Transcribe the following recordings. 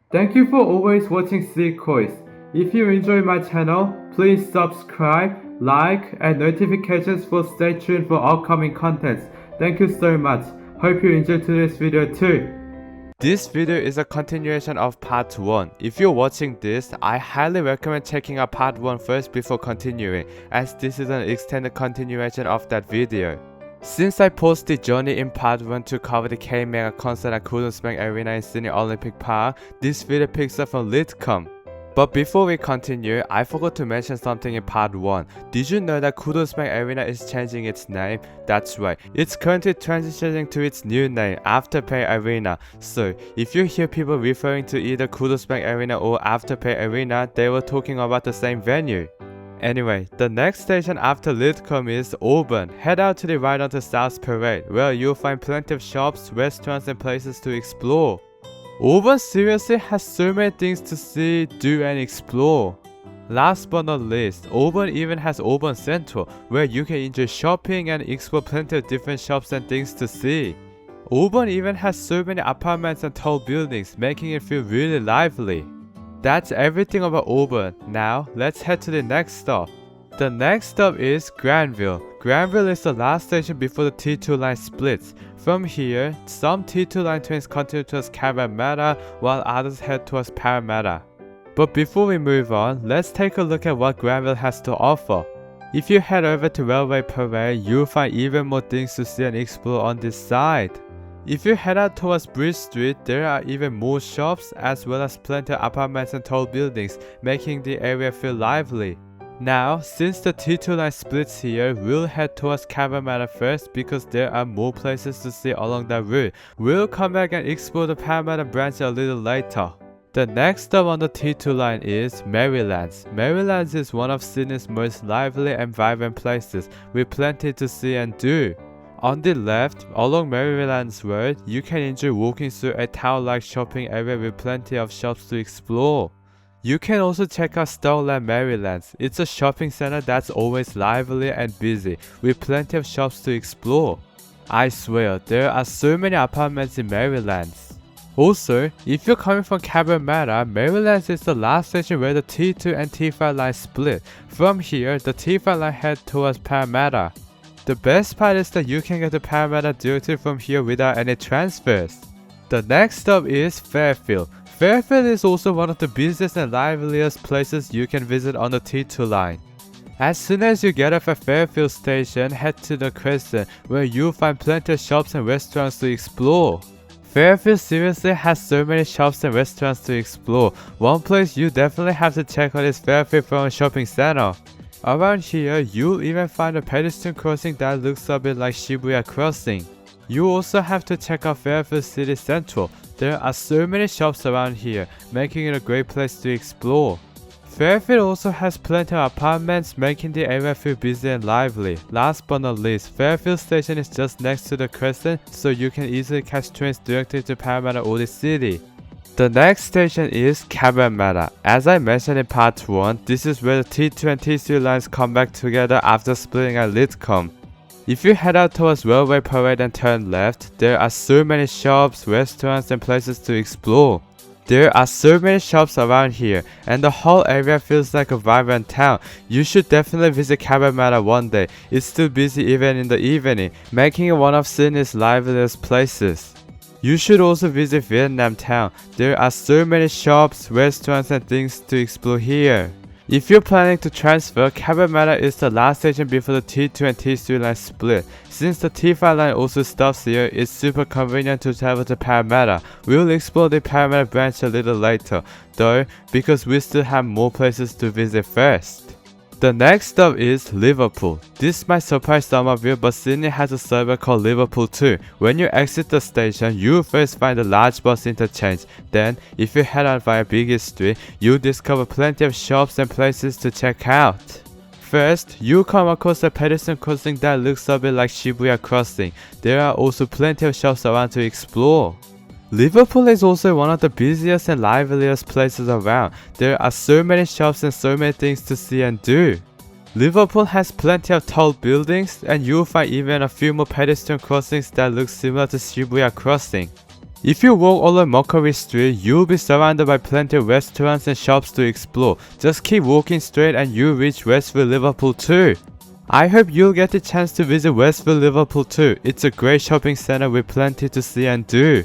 Thank you for always watching Coins. If you enjoy my channel, please subscribe, like, and notifications for stay tuned for upcoming contents. Thank you so much. Hope you enjoyed today's video too. This video is a continuation of part 1. If you're watching this, I highly recommend checking out part 1 first before continuing, as this is an extended continuation of that video. Since I posted Journey in part 1 to cover the K-Mega concert at Qudos Bank Arena in Sydney Olympic Park, this video picks up from Litcom. But before we continue, I forgot to mention something in part 1. Did you know that Qudos Bank Arena is changing its name? That's right, it's currently transitioning to its new name, Afterpay Arena. So, if you hear people referring to either Qudos Bank Arena or Afterpay Arena, they were talking about the same venue. Anyway, the next station after Litcom is Auburn. Head out to the right onto South Parade, where you'll find plenty of shops, restaurants, and places to explore. Auburn seriously has so many things to see, do, and explore. Last but not least, Auburn even has Auburn Central, where you can enjoy shopping and explore plenty of different shops and things to see. Auburn even has so many apartments and tall buildings, making it feel really lively. That's everything about Auburn. Now, let's head to the next stop. The next stop is Granville. Granville is the last station before the T2 line splits. From here, some T2 line trains continue towards Cabramatta, while others head towards Parramatta. But before we move on, let's take a look at what Granville has to offer. If you head over to Railway Parade, you'll find even more things to see and explore on this side. If you head out towards Bridge Street, there are even more shops as well as plenty of apartments and tall buildings, making the area feel lively. Now, since the T2 line splits here, we'll head towards Cabramatta first because there are more places to see along that route. We'll come back and explore the Parramatta branch a little later. The next stop on the T2 line is Merrylands. Merrylands is one of Sydney's most lively and vibrant places, with plenty to see and do. On the left, along Merrylands Road, you can enjoy walking through a town-like shopping area with plenty of shops to explore. You can also check out Stoneland Merrylands. It's a shopping center that's always lively and busy, with plenty of shops to explore. I swear, there are so many apartments in Merrylands. Also, if you're coming from Cabramatta, Merrylands is the last station where the T2 and T5 lines split. From here, the T5 line heads towards Parramatta. The best part is that you can get to Parramatta directly from here without any transfers. The next stop is Fairfield. Fairfield is also one of the busiest and liveliest places you can visit on the T2 line. As soon as you get off at Fairfield station, head to the Crescent, where you'll find plenty of shops and restaurants to explore. Fairfield seriously has so many shops and restaurants to explore. One place you definitely have to check out is Fairfield Front Shopping Center. Around here, you'll even find a pedestrian crossing that looks a bit like Shibuya Crossing. You also have to check out Fairfield City Central. There are so many shops around here, making it a great place to explore. Fairfield also has plenty of apartments, making the area feel busy and lively. Last but not least, Fairfield Station is just next to the Crescent, so you can easily catch trains directly to Parramatta or the city. The next station is Cabramatta. As I mentioned in part 1, this is where the T2 and T3 lines come back together after splitting at Litcom. If you head out towards Railway Parade and turn left, there are so many shops, restaurants, and places to explore. There are so many shops around here, and the whole area feels like a vibrant town. You should definitely visit Cabramatta one day. It's still busy even in the evening, making it one of Sydney's liveliest places. You should also visit Vietnam Town. There are so many shops, restaurants, and things to explore here. If you're planning to transfer, Cabramatta is the last station before the T2 and T3 lines split. Since the T5 line also stops here, it's super convenient to travel to Parramatta. We'll explore the Parramatta branch a little later, though, because we still have more places to visit first. The next stop is Liverpool. This might surprise some of you, but Sydney has a suburb called Liverpool too. When you exit the station, you'll first find the large bus interchange. Then, if you head out via Biggie Street, you'll discover plenty of shops and places to check out. First, you'll come across a pedestrian crossing that looks a bit like Shibuya Crossing. There are also plenty of shops around to explore. Liverpool is also one of the busiest and liveliest places around. There are so many shops and so many things to see and do. Liverpool has plenty of tall buildings, and you'll find even a few more pedestrian crossings that look similar to Shibuya Crossing. If you walk along Mercury Street, you'll be surrounded by plenty of restaurants and shops to explore. Just keep walking straight and you'll reach Westfield, Liverpool too. I hope you'll get the chance to visit Westfield, Liverpool too. It's a great shopping center with plenty to see and do.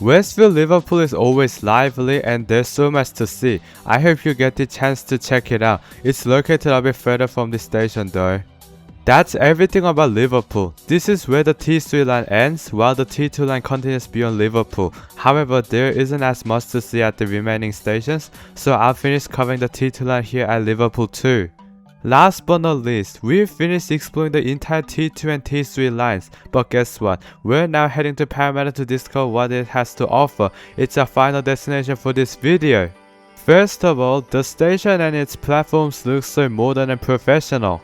Westfield, Liverpool is always lively and there's so much to see. I hope you get the chance to check it out. It's located a bit further from the station though. That's everything about Liverpool. This is where the T3 line ends, while the T2 line continues beyond Liverpool. However, there isn't as much to see at the remaining stations, so I'll finish covering the T2 line here at Liverpool too. Last but not least, we've finished exploring the entire T2 and T3 lines, but guess what? We're now heading to Parramatta to discover what it has to offer. It's our final destination for this video. First of all, the station and its platforms look so modern and professional.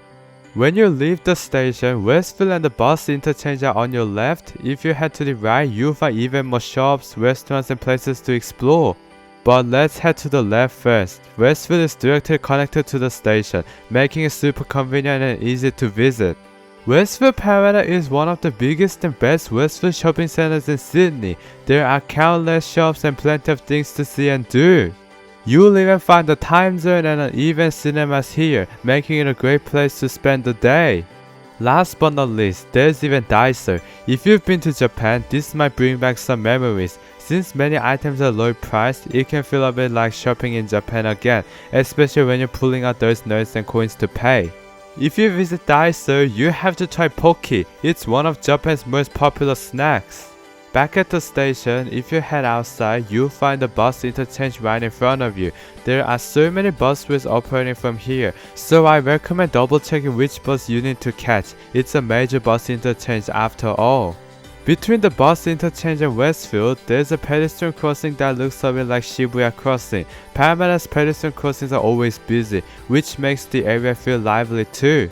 When you leave the station, Westfield and the bus interchange are on your left. If you head to the right, you'll find even more shops, restaurants and places to explore. But let's head to the left first. Westfield is directly connected to the station, making it super convenient and easy to visit. Westfield Parramatta is one of the biggest and best Westfield shopping centers in Sydney. There are countless shops and plenty of things to see and do. You'll even find the time zone and even cinemas here, making it a great place to spend the day. Last but not least, there's even Daiso. If you've been to Japan, this might bring back some memories. Since many items are low priced, it can feel a bit like shopping in Japan again, especially when you're pulling out those notes and coins to pay. If you visit Daiso, you have to try poke. It's one of Japan's most popular snacks. Back at the station, if you head outside, you'll find the bus interchange right in front of you. There are so many bus routes operating from here, so I recommend double checking which bus you need to catch. It's a major bus interchange after all. Between the bus interchange and Westfield, there's a pedestrian crossing that looks a bit like Shibuya Crossing. Parramatta's pedestrian crossings are always busy, which makes the area feel lively too.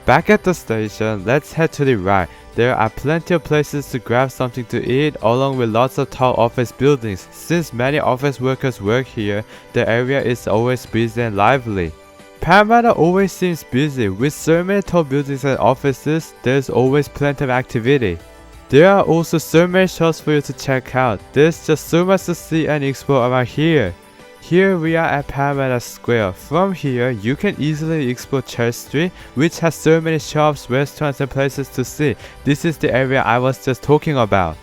Back at the station, let's head to the right. There are plenty of places to grab something to eat, along with lots of tall office buildings. Since many office workers work here, the area is always busy and lively. Parramatta always seems busy. With so many tall buildings and offices, there's always plenty of activity. There are also so many shops for you to check out. There's just so much to see and explore around here. Here we are at Parramatta Square. From here, you can easily explore Church Street, which has so many shops, restaurants and places to see. This is the area I was just talking about.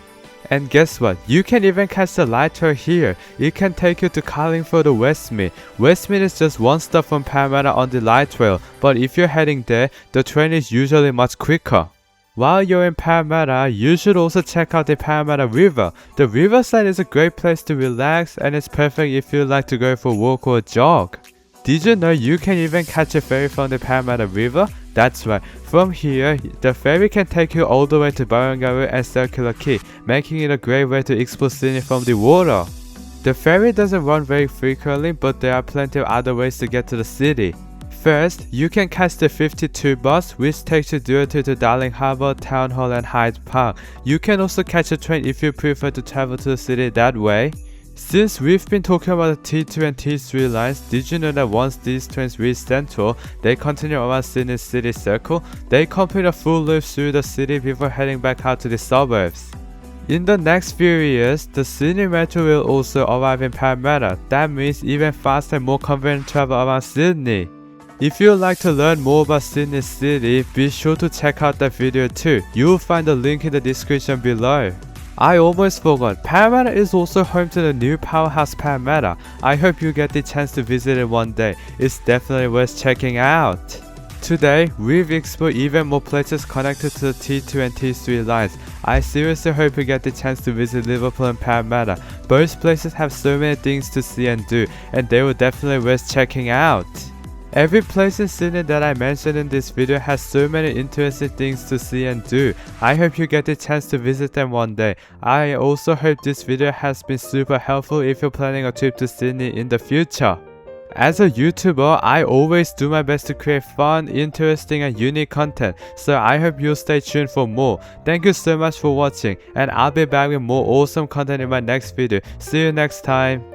And guess what? You can even catch the Lightrail here. It can take you to Carlingford or Westmead. Westmead is just one stop from Parramatta on the Lightrail, but if you're heading there, the train is usually much quicker. While you're in Parramatta, you should also check out the Parramatta River. The riverside is a great place to relax and it's perfect if you like to go for a walk or a jog. Did you know you can even catch a ferry from the Parramatta River? That's right, from here, the ferry can take you all the way to Barangaroo and Circular Quay, making it a great way to explore Sydney from the water. The ferry doesn't run very frequently, but there are plenty of other ways to get to the city. First, you can catch the 52 bus, which takes you directly to Darling Harbour, Town Hall and Hyde Park. You can also catch a train if you prefer to travel to the city that way. Since we've been talking about the T2 and T3 lines, did you know that once these trains reach Central, they continue around Sydney's city circle? They complete a full loop through the city before heading back out to the suburbs. In the next few years, the Sydney Metro will also arrive in Parramatta. That means even faster and more convenient travel around Sydney. If you'd like to learn more about Sydney City, be sure to check out that video too. You'll find the link in the description below. I almost forgot, Parramatta is also home to the new Powerhouse Parramatta. I hope you get the chance to visit it one day. It's definitely worth checking out. Today, we've explored even more places connected to the T2 and T3 lines. I seriously hope you get the chance to visit Liverpool and Parramatta. Both places have so many things to see and do, and they were definitely worth checking out. Every place in Sydney that I mentioned in this video has so many interesting things to see and do. I hope you get the chance to visit them one day. I also hope this video has been super helpful if you're planning a trip to Sydney in the future. As a YouTuber, I always do my best to create fun, interesting and unique content, so I hope you'll stay tuned for more. Thank you so much for watching, and I'll be back with more awesome content in my next video. See you next time.